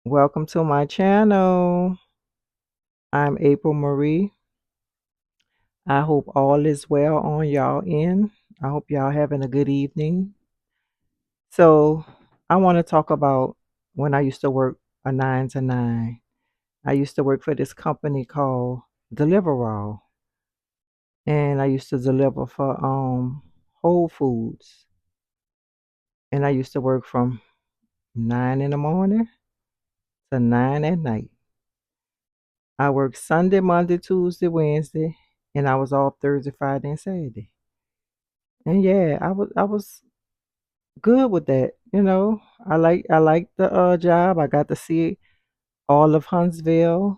Welcome to my channel. I'm April Marie. I hope all is well on y'all end. I hope y'all having a good evening. So, I want to talk about when I used to work a 9 to 9. I used to work for this company called Deliverall, and I used to deliver for Whole Foods, and I used to work from 9 in the morning to 9 at night. I worked Sunday, Monday, Tuesday, Wednesday, and I was off Thursday, Friday, and Saturday. And yeah, I was good with that. I like the job. I got to see all of Huntsville.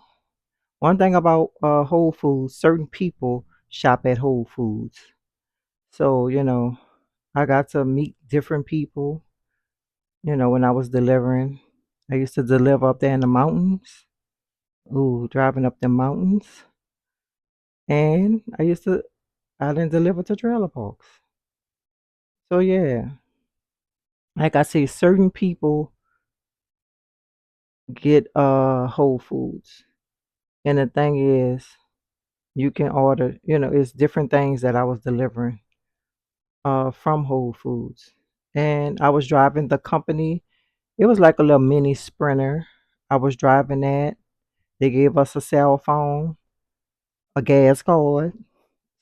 One thing about Whole Foods, certain people shop at Whole Foods. So, I got to meet different people, when I was delivering. I used to deliver up there in the mountains. Ooh, driving up the mountains. And I didn't deliver to trailer parks. So yeah, like I say, certain people get Whole Foods. And the thing is, you can order, it's different things that I was delivering from Whole Foods. And I was driving the company. It was like a little mini sprinter. I was driving that. They gave us a cell phone, a gas card.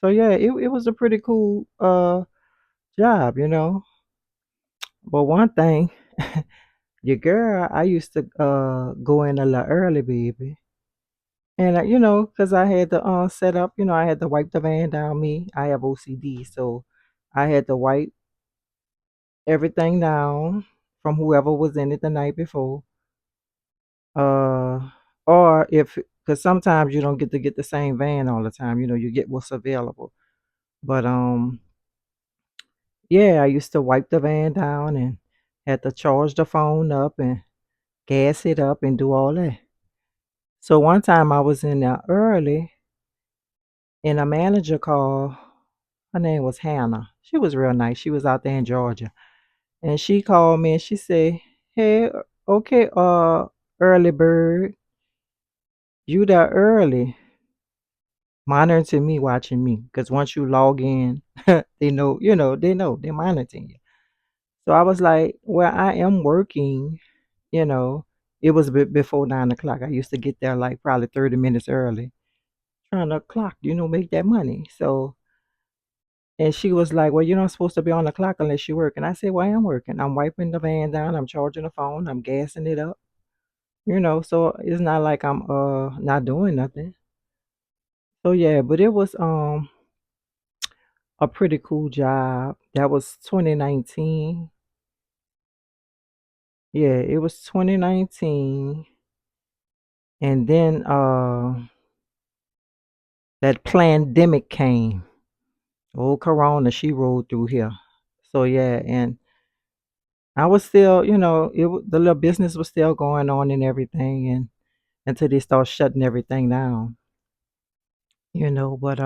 So yeah, it was a pretty cool job. But one thing, your girl, I used to go in a little early, baby. And 'cause I had to set up, I had to wipe the van down me. I have OCD, so I had to wipe everything down from whoever was in it the night before. Uh, or if, because sometimes you don't get to get the same van all the time. You get what's available. But yeah, I used to wipe the van down and had to charge the phone up and gas it up and do all that. So one time I was in there early and a manager called. Her name was Hannah. She was real nice. She was out there in Georgia. And she called me and she said, "Hey, okay, early bird, you there early." Monitoring me, watching me. Because once you log in, they know, they're monitoring you. So I was like, well, I am working, you know. It was before 9 o'clock. I used to get there like probably 30 minutes early, trying to clock, make that money. So and she was like, "Well, you're not supposed to be on the clock unless you work." And I said, "Well, I am working. I'm wiping the van down. I'm charging the phone. I'm gassing it up. So it's not like I'm not doing nothing." So yeah, but it was a pretty cool job. That was 2019. Yeah, it was 2019. And then that pandemic came. Old Corona, she rolled through here. So yeah, and I was still, the little business was still going on and everything, and until they start shutting everything down. But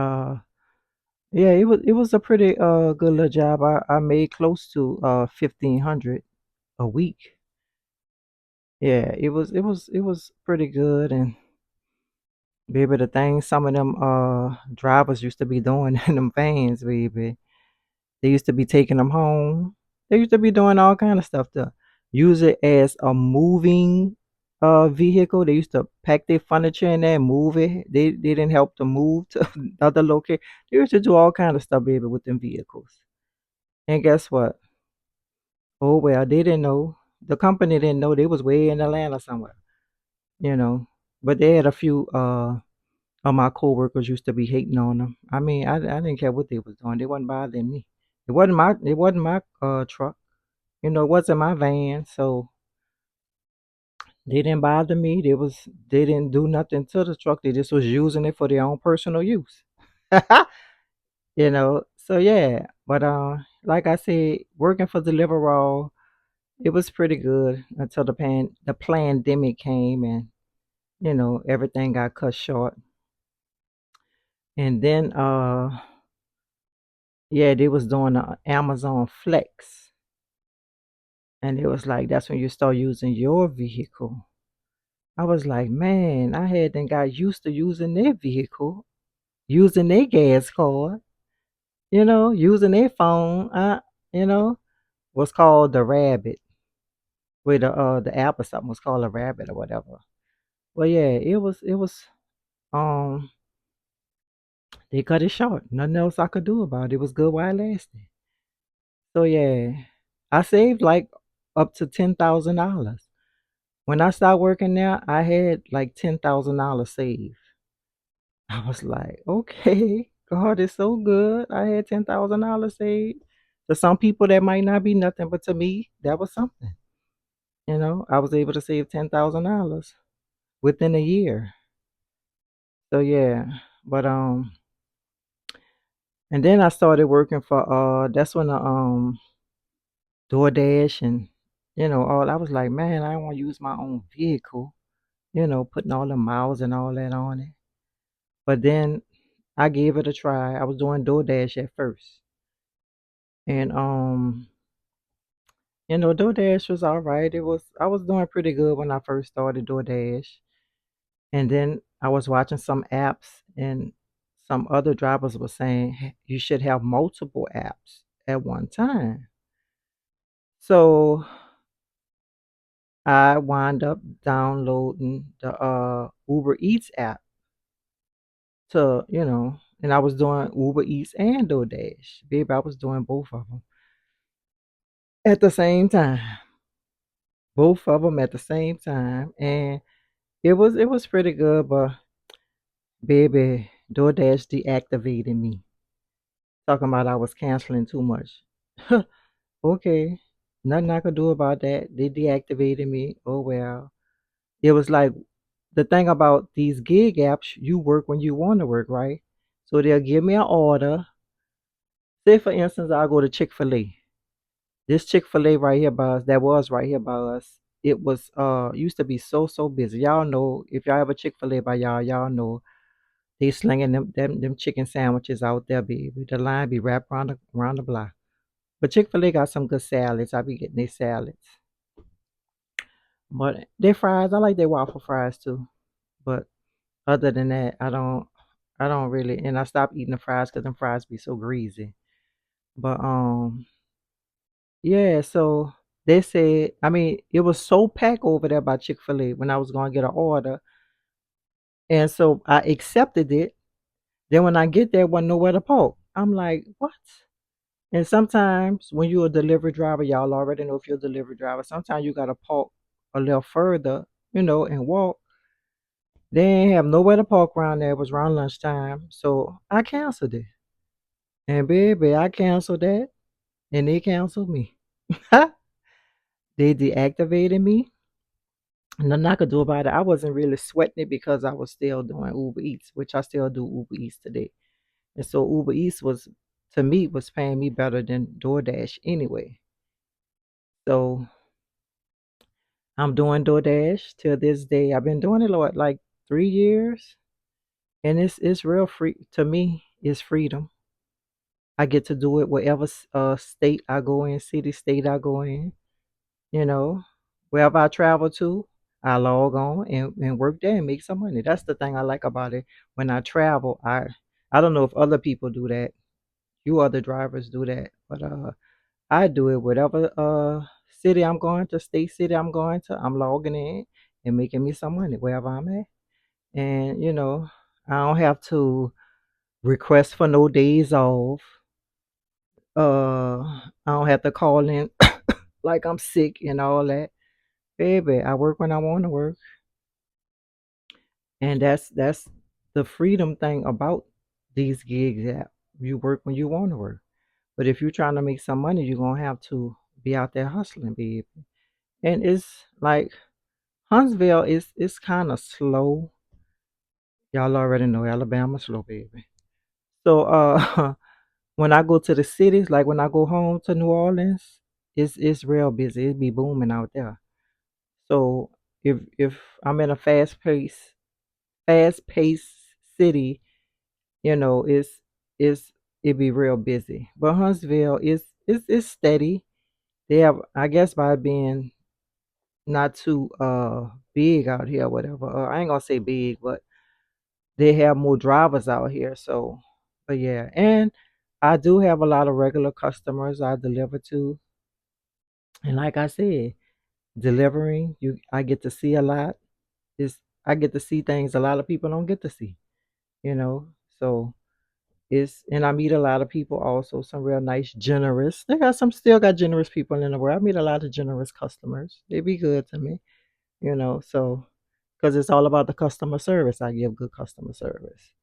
yeah, it was a pretty good little job. I made close to 1,500 a week. Yeah, it was pretty good. And baby, the thing some of them drivers used to be doing in them vans, baby. They used to be taking them home. They used to be doing all kind of stuff to use it as a moving vehicle. They used to pack their furniture in there and move it. They didn't help to move to other location. They used to do all kind of stuff, baby, with them vehicles. And guess what? Oh well, they didn't know. The company didn't know they was way in Atlanta somewhere, you know. But they had a few of my coworkers used to be hating on them. I mean, I didn't care what they was doing. They wasn't bothering me. It wasn't my truck. It wasn't my van, so they didn't bother me. They didn't do nothing to the truck. They just was using it for their own personal use. So yeah. But like I said, working for Deliveroo, it was pretty good until the pandemic came, and everything got cut short. And then yeah, they was doing Amazon Flex, and it was like that's when you start using your vehicle. I was like, man, I had then got used to using their vehicle, using their gas card, using their phone. You know, was called the rabbit. With the app or something was called a rabbit or whatever. Well, yeah, it was um they cut it short. Nothing else I could do about it. It was good while it lasted. So yeah, I saved like up to $10,000. When I started working there, I had like $10,000 saved. I was like, okay, God is so good. I had $10,000 saved. To some people, that might not be nothing, but to me, that was something. I was able to save $10,000 within a year. So yeah, but and then I started working for that's when the DoorDash and all. I was like, man, I don't want to use my own vehicle. Putting all the miles and all that on it. But then I gave it a try. I was doing DoorDash at first, and DoorDash was all right. I was doing pretty good when I first started DoorDash, and then I was watching some apps, and some other drivers were saying, "Hey, you should have multiple apps at one time." So I wound up downloading the Uber Eats app and I was doing Uber Eats and DoorDash. Baby, I was doing both of them at the same time. Both of them at the same time, and it was pretty good. But baby, DoorDash deactivated me, talking about I was canceling too much. Okay, nothing I could do about that. They deactivated me. Oh well. It was like the thing about these gig apps, you work when you want to work, right? So they'll give me an order. Say for instance, I'll go to Chick-fil-A. This Chick-fil-A right here by us, that was right here by us. It was used to be so busy. Y'all know if y'all have a Chick-fil-A by y'all know they slinging them chicken sandwiches out there, baby. The line be wrapped around the block. But Chick-fil-A got some good salads. I be getting their salads. But their fries, I like their waffle fries too. But other than that, I don't really, and I stopped eating the fries because them fries be so greasy. But yeah, so they said, I mean, it was so packed over there by Chick-fil-A when I was going to get an order. And so I accepted it. Then when I get there, wasn't nowhere to park. I'm like, what? And sometimes when you're a delivery driver, y'all already know if you're a delivery driver, sometimes you got to park a little further, and walk. They ain't have nowhere to park around there. It was around lunchtime. So I canceled it. And baby, I canceled that. And they canceled me. They deactivated me. Nothing I could do about it. I wasn't really sweating it because I was still doing Uber Eats, which I still do Uber Eats today. And so Uber Eats to me, was paying me better than DoorDash anyway. So I'm doing DoorDash till this day. I've been doing it like 3 years, and it's real free to me. It's freedom. I get to do it whatever state I go in, city, state I go in. You know, wherever I travel to, I log on and work there and make some money. That's the thing I like about it. When I travel, I don't know if other people do that. You other drivers do that, but I do it whatever city I'm going to, state city I'm going to. I'm logging in and making me some money wherever I'm at, and I don't have to request for no days off. I don't have to call in like I'm sick and all that. Baby, I work when I want to work. And that's the freedom thing about these gigs, that you work when you want to work. But if you're trying to make some money, you're gonna have to be out there hustling, baby. And it's like Huntsville is kind of slow. Y'all already know Alabama slow, baby. So when I go to the cities, like when I go home to New Orleans, it's real busy. It be booming out there. So if I'm in a fast paced city, it's it be real busy. But Huntsville is steady. They have, I guess, by being not too big out here or whatever. I ain't gonna say big, but they have more drivers out here. So, but yeah, and I do have a lot of regular customers I deliver to, and like I said, delivering I get to see a lot. Is I get to see things a lot of people don't get to see. You know, so it's and I meet a lot of people also. Some real nice, generous. They got some still got generous people in the world. I meet a lot of generous customers. They be good to me. So because it's all about the customer service. I give good customer service.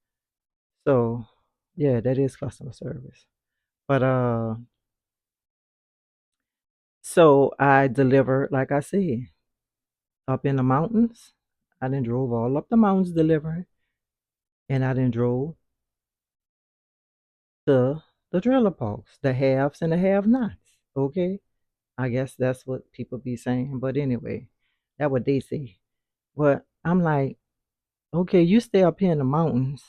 So yeah, that is customer service. But so I deliver, like I said, up in the mountains. I then drove all up the mountains delivering, and I then drove to the trailer parks, the haves and the have-nots. Okay, I guess that's what people be saying. But anyway, that's what they say. But I'm like, okay, you stay up here in the mountains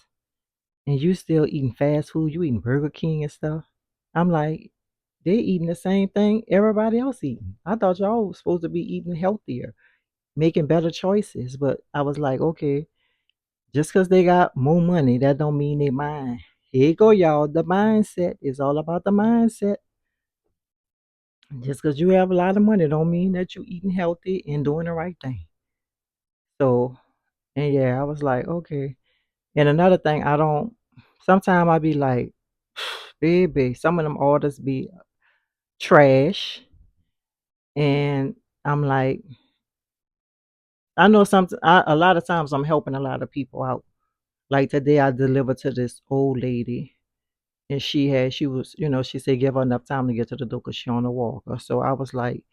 and you still eating fast food, you eating Burger King and stuff. I'm like, they eating the same thing everybody else eating. I thought y'all was supposed to be eating healthier, making better choices. But I was like, okay, just because they got more money, that don't mean they mind. Here you go, y'all. The mindset is all about the mindset. Just because you have a lot of money don't mean that you eating healthy and doing the right thing. So, and yeah, I was like, okay. And another thing, I don't, sometimes I be like, baby, some of them orders be trash. And I'm like, I know a lot of times I'm helping a lot of people out. Like today, I delivered to this old lady, and she was, she said give her enough time to get to the door because she on a walker. So I was like,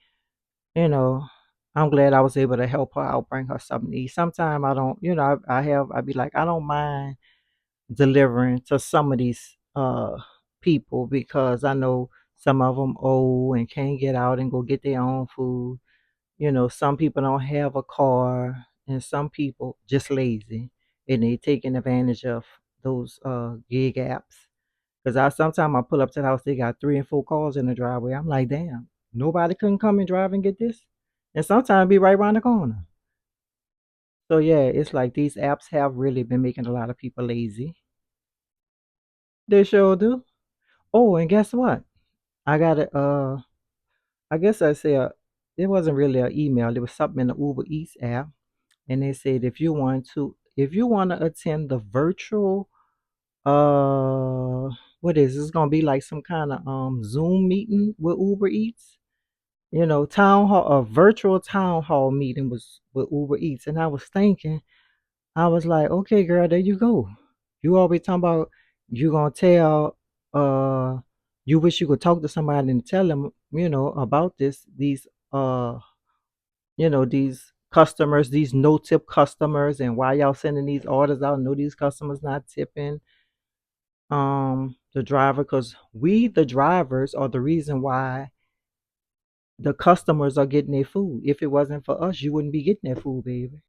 you know, I'm glad I was able to help her out, bring her something to eat. Sometimes I don't, I be like, I don't mind delivering to some of these people because I know some of them old and can't get out and go get their own food. Some people don't have a car, and some people just lazy, and they taking advantage of those gig apps. Because I sometimes I pull up to the house, they got 3 and 4 cars in the driveway. I'm like, damn, nobody couldn't come and drive and get this. And sometimes be right around the corner. So yeah, it's like these apps have really been making a lot of people lazy. They sure do. Oh, and guess what? I got it. I guess I say it wasn't really an email. It was something in the Uber Eats app, and they said if you want to attend the virtual what is it's gonna be like some kind of Zoom meeting with Uber Eats. Town hall, a virtual town hall meeting was with Uber Eats, and I was thinking, I was like, okay, girl, there you go. You always talking about you gonna tell you wish you could talk to somebody and tell them, about these these customers, these no tip customers, and why y'all sending these orders out. Know these customers not tipping the driver, because we the drivers are the reason why the customers are getting their food. If it wasn't for us, you wouldn't be getting that food, baby.